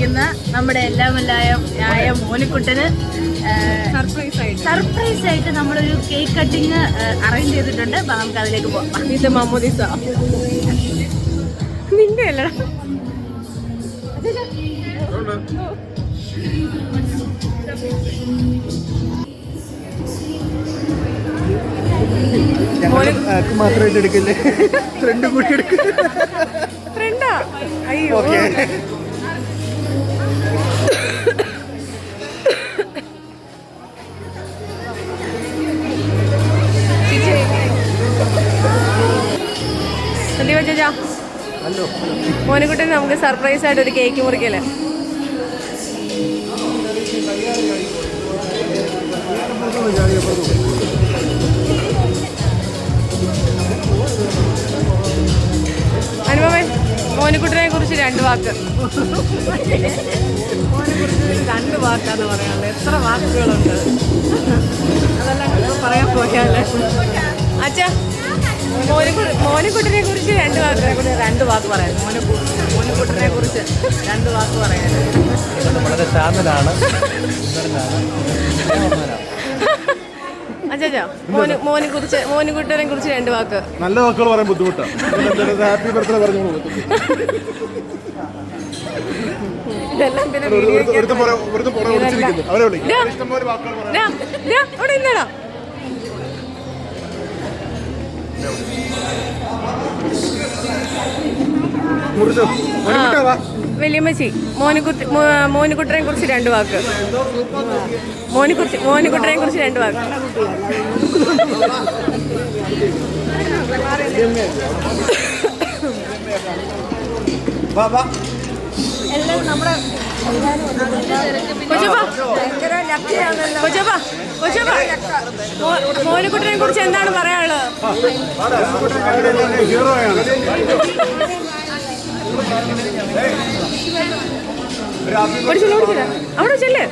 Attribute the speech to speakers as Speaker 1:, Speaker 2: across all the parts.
Speaker 1: വന്നിരിക്കുന്ന നമ്മുടെ എല്ലാമെല്ലായ മോനിക്കുട്ടന് സർപ്രൈസ് ആയിട്ട് നമ്മളൊരു കേക്ക് കട്ടിങ് അറേഞ്ച് ചെയ്തിട്ടുണ്ട്. അപ്പൊ നമുക്ക് അതിലേക്ക് പോകാം.
Speaker 2: ഇത് മമ്മൂദിസ നിന്റെ അല്ലടാ.
Speaker 3: മാത്രമായിട്ട് എടുക്കില്ലേ? ഫ്രണ്ട് കൂടി എടുക്കില്ല.
Speaker 2: ഫ്രണ്ടാ? അയ്യോ ചേച്ചാ മോനിക്കുട്ടന് നമുക്ക് സർപ്രൈസ് ആയിട്ട് ഒരു കേക്ക് മുറിക്കല്ലേ? അനുപമേ, മോനിക്കുട്ടനെ കുറിച്ച് 2 വാക്ക്. മോനെക്കുറിച്ച് 2 വാക്കാന്ന് പറയാനുള്ളത്. എത്ര വാക്കുകളുണ്ട്, അതെല്ലാം പറയാൻ പോയാലേ. അച്ഛാ, മോനിക്കുട്ടനെ കുറിച്ച് 2 വാക്ക്.
Speaker 1: 2 വാക്ക് പറയാം. മോനിക്കുട്ടനെ കുറിച്ച് 2 വാക്ക് പറയാൻ.
Speaker 3: വളരെ ശാന്തനാണ്.
Speaker 2: അച്ഛാ, മോനിക്കുട്ടനെ കുറിച്ച് 2 വാക്ക്.
Speaker 3: നല്ല വാക്കുകൾ പറയാൻ ബുദ്ധിമുട്ടാണ്. ഹാപ്പി ബർത്ത്ഡേ പറഞ്ഞു.
Speaker 2: ഇതെല്ലാം പിന്നെ അവിടെ ഇന്നടാ. വലിയമ്മച്ചി, മോനിക്കുട്ടനെ കുറിച്ച് 2 വാക്ക്. മോനിക്കുട്ടനെ കുറിച്ച് 2 വാക്ക്. മോനിക്കുട്ടനെ കുറിച്ച് എന്താണ് പറയാനുള്ളത്? അവിടെ ചെല്ലേ.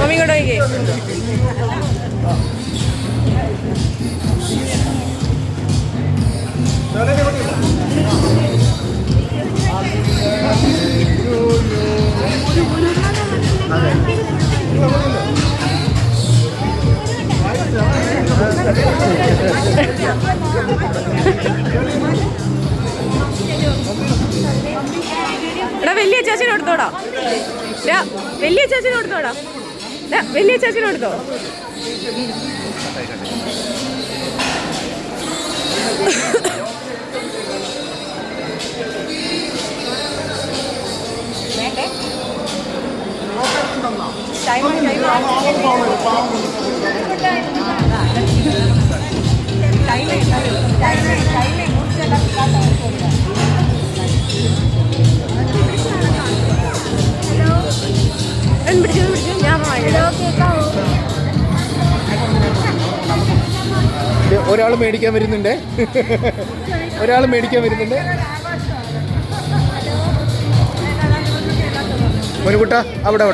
Speaker 2: മമ്മി കൂടെ വയ്ക്കേ. എടാ, വലിയ ചേച്ചിനെ എടുത്തോടാ. വലിയ ചേച്ചിനെ എടുത്തോടാ. വലിയ ചേച്ചിനെ എടുത്തോ.
Speaker 3: ഒരാൾ മേടിക്കാൻ വരുന്നുണ്ട്. മോനിക്കുട്ട, അവിടെ.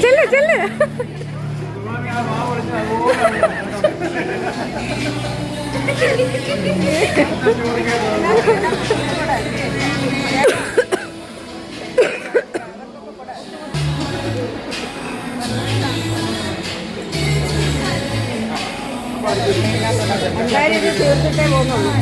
Speaker 3: ചെല്ല്
Speaker 1: എന്തായാലും ഇത് തീർത്തിട്ടേ പോകുന്നുള്ളൂ.